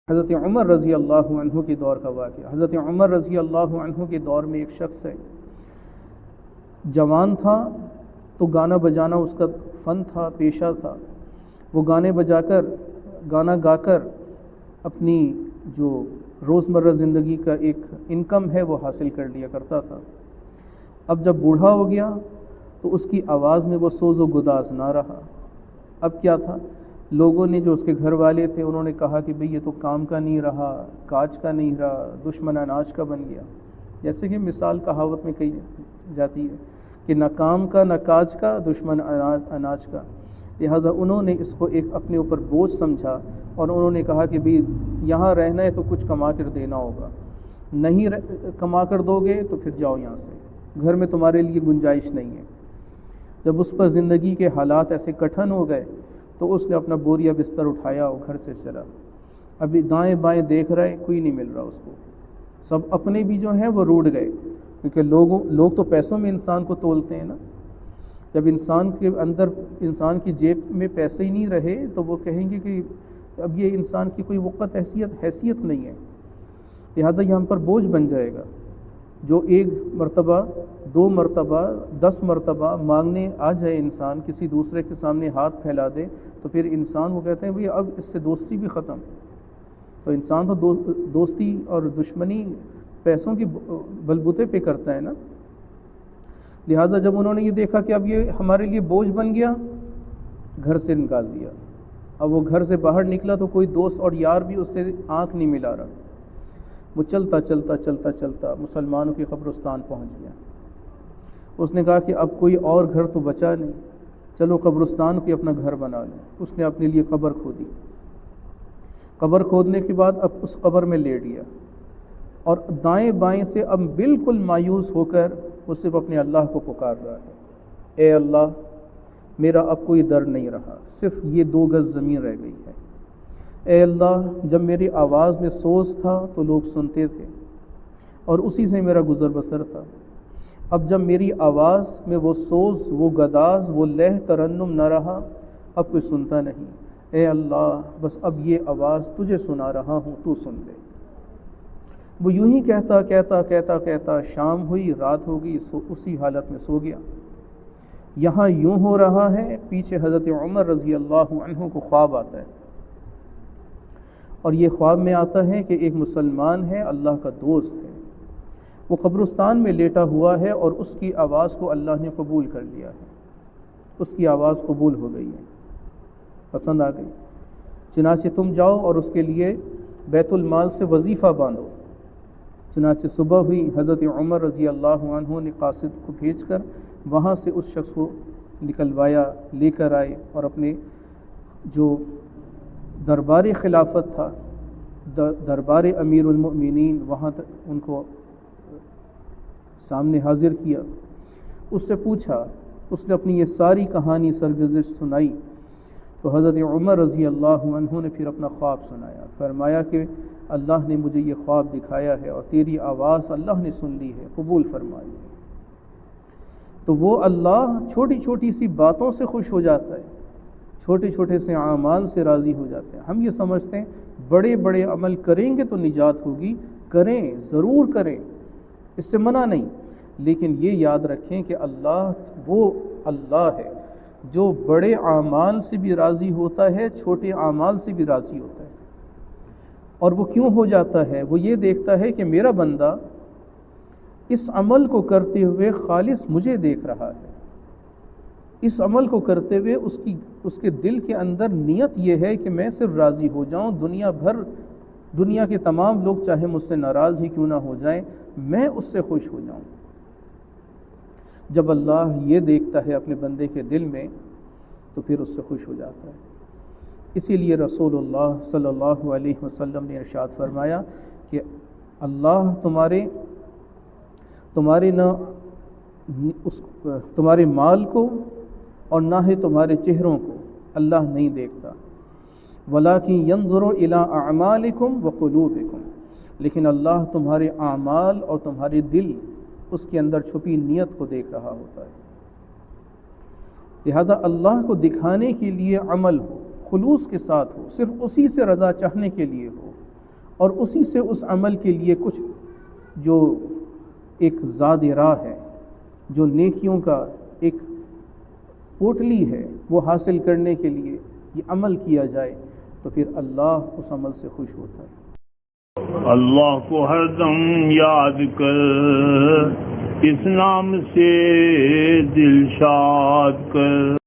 حضرت عمر رضی اللہ عنہ کے دور کا واقعہ۔ حضرت عمر رضی اللہ عنہ کے دور میں ایک شخص ہے، جوان تھا تو گانا بجانا اس کا فن تھا، پیشہ تھا۔ وہ گانا گا کر اپنی جو روزمرہ زندگی کا ایک انکم ہے وہ حاصل کر لیا کرتا تھا۔ اب جب بوڑھا ہو گیا تو اس کی آواز میں وہ سوز و گداز نہ رہا۔ اب کیا تھا، لوگوں نے جو اس کے گھر والے تھے انہوں نے کہا کہ بھئی یہ تو کام کا نہیں رہا، کاج کا نہیں رہا، دشمن اناج کا بن گیا۔ جیسے کہ مثال کہاوت میں کہی جاتی ہے کہ نہ کام کا نہ کاج کا، دشمن اناج کا۔ لہذا انہوں نے اس کو ایک اپنے اوپر بوجھ سمجھا اور انہوں نے کہا کہ بھئی یہاں رہنا ہے تو کچھ کما کر دینا ہوگا، نہیں کما کر دو گے تو پھر جاؤ یہاں سے، گھر میں تمہارے لیے گنجائش نہیں ہے۔ جب اس پر زندگی کے حالات ایسے کٹھن ہو گئے تو اس نے اپنا بوریا بستر اٹھایا اور گھر سے چلا۔ ابھی دائیں بائیں دیکھ رہا ہے، کوئی نہیں مل رہا اس کو، سب اپنے بھی جو ہیں وہ روٹ گئے، کیونکہ لوگ تو پیسوں میں انسان کو تولتے ہیں نا۔ جب انسان کے اندر، انسان کی جیب میں پیسے ہی نہیں رہے تو وہ کہیں گے کہ اب یہ انسان کی کوئی وقت حیثیت نہیں ہے، لہذا یہ ہم پر بوجھ بن جائے گا۔ جو ایک مرتبہ، 2 مرتبہ، 10 مرتبہ مانگنے آ جائے انسان، کسی دوسرے کے سامنے ہاتھ پھیلا دے تو پھر انسان وہ کہتے ہیں بھئی اب اس سے دوستی بھی ختم۔ تو انسان تو دوستی اور دشمنی پیسوں کی بلبوتے پہ کرتا ہے نا۔ لہذا جب انہوں نے یہ دیکھا کہ اب یہ ہمارے لیے بوجھ بن گیا، گھر سے نکال دیا۔ اب وہ گھر سے باہر نکلا تو کوئی دوست اور یار بھی اس سے آنکھ نہیں ملا رہا۔ وہ چلتا چلتا چلتا چلتا مسلمانوں کے قبرستان پہنچ گیا۔ اس نے کہا کہ اب کوئی اور گھر تو بچا نہیں، چلو قبرستان کو اپنا گھر بنا لیں۔ اس نے اپنے لیے قبر کھودی۔ قبر کھودنے کے بعد اب اس قبر میں لیٹ گیا اور دائیں بائیں سے اب بالکل مایوس ہو کر وہ صرف اپنے اللہ کو پکار رہا ہے، اے اللہ میرا اب کوئی در نہیں رہا، صرف یہ 2 گز زمین رہ گئی ہے۔ اے اللہ جب میری آواز میں سوز تھا تو لوگ سنتے تھے اور اسی سے میرا گزر بسر تھا، اب جب میری آواز میں وہ سوز، وہ گداز، وہ لہ ترنم نہ رہا، اب کوئی سنتا نہیں۔ اے اللہ بس اب یہ آواز تجھے سنا رہا ہوں، تو سن لے۔ وہ یوں ہی کہتا کہتا کہتا کہتا شام ہوئی، رات ہو گئی، اسی حالت میں سو گیا۔ یہاں یوں ہو رہا ہے، پیچھے حضرت عمر رضی اللہ عنہ کو خواب آتا ہے، اور یہ خواب میں آتا ہے کہ ایک مسلمان ہے، اللہ کا دوست ہے، وہ قبرستان میں لیٹا ہوا ہے اور اس کی آواز کو اللہ نے قبول کر لیا ہے، اس کی آواز قبول ہو گئی ہے، پسند آ گئی۔ چنانچہ تم جاؤ اور اس کے لیے بیت المال سے وظیفہ باندھو۔ چنانچہ صبح ہوئی، حضرت عمر رضی اللہ عنہ نے قاصد کو بھیج کر وہاں سے اس شخص کو نکلوایا، لے کر آئے اور اپنے جو دربار خلافت تھا، دربار امیر المؤمنین، وہاں تک ان کو سامنے حاضر کیا۔ اس سے پوچھا، اس نے اپنی یہ ساری کہانی سرگزشت سنائی تو حضرت عمر رضی اللہ عنہ نے پھر اپنا خواب سنایا، فرمایا کہ اللہ نے مجھے یہ خواب دکھایا ہے اور تیری آواز اللہ نے سن لی ہے، قبول فرمائی ہے۔ تو وہ اللہ چھوٹی چھوٹی سی باتوں سے خوش ہو جاتا ہے، چھوٹے چھوٹے سے اعمال سے راضی ہو جاتے ہیں۔ ہم یہ سمجھتے ہیں بڑے بڑے عمل کریں گے تو نجات ہوگی، کریں ضرور کریں، اس سے منع نہیں، لیکن یہ یاد رکھیں کہ اللہ وہ اللہ ہے جو بڑے اعمال سے بھی راضی ہوتا ہے، چھوٹے اعمال سے بھی راضی ہوتا ہے۔ اور وہ کیوں ہو جاتا ہے؟ وہ یہ دیکھتا ہے کہ میرا بندہ اس عمل کو کرتے ہوئے خالص مجھے دیکھ رہا ہے، اس عمل کو کرتے ہوئے اس کے دل کے اندر نیت یہ ہے کہ میں صرف راضی ہو جاؤں، دنیا کے تمام لوگ چاہے مجھ سے ناراض ہی کیوں نہ ہو جائیں، میں اس سے خوش ہو جاؤں۔ جب اللہ یہ دیکھتا ہے اپنے بندے کے دل میں تو پھر اس سے خوش ہو جاتا ہے۔ اسی لیے رسول اللہ صلی اللہ علیہ وسلم نے ارشاد فرمایا کہ اللہ تمہارے مال کو اور نہ ہی تمہارے چہروں کو اللہ نہیں دیکھتا، وَلَٰكِن يَنظُرُ إِلَىٰ أَعْمَالِكُمْ وَقُلُوبِكُمْ، لیکن اللہ تمہارے اعمال اور تمہارے دل، اس کے اندر چھپی نیت کو دیکھ رہا ہوتا ہے۔ لہذا اللہ کو دکھانے کے لیے عمل ہو، خلوص کے ساتھ ہو، صرف اسی سے رضا چاہنے کے لیے ہو، اور اسی سے اس عمل کے لیے کچھ جو ایک زاد راہ ہے، جو نیکیوں کا ایک پوٹلی ہے، وہ حاصل کرنے کے لیے یہ عمل کیا جائے تو پھر اللہ اس عمل سے خوش ہوتا ہے۔ اللہ کو ہر دم یاد کر، اس نام سے دل شاد کر۔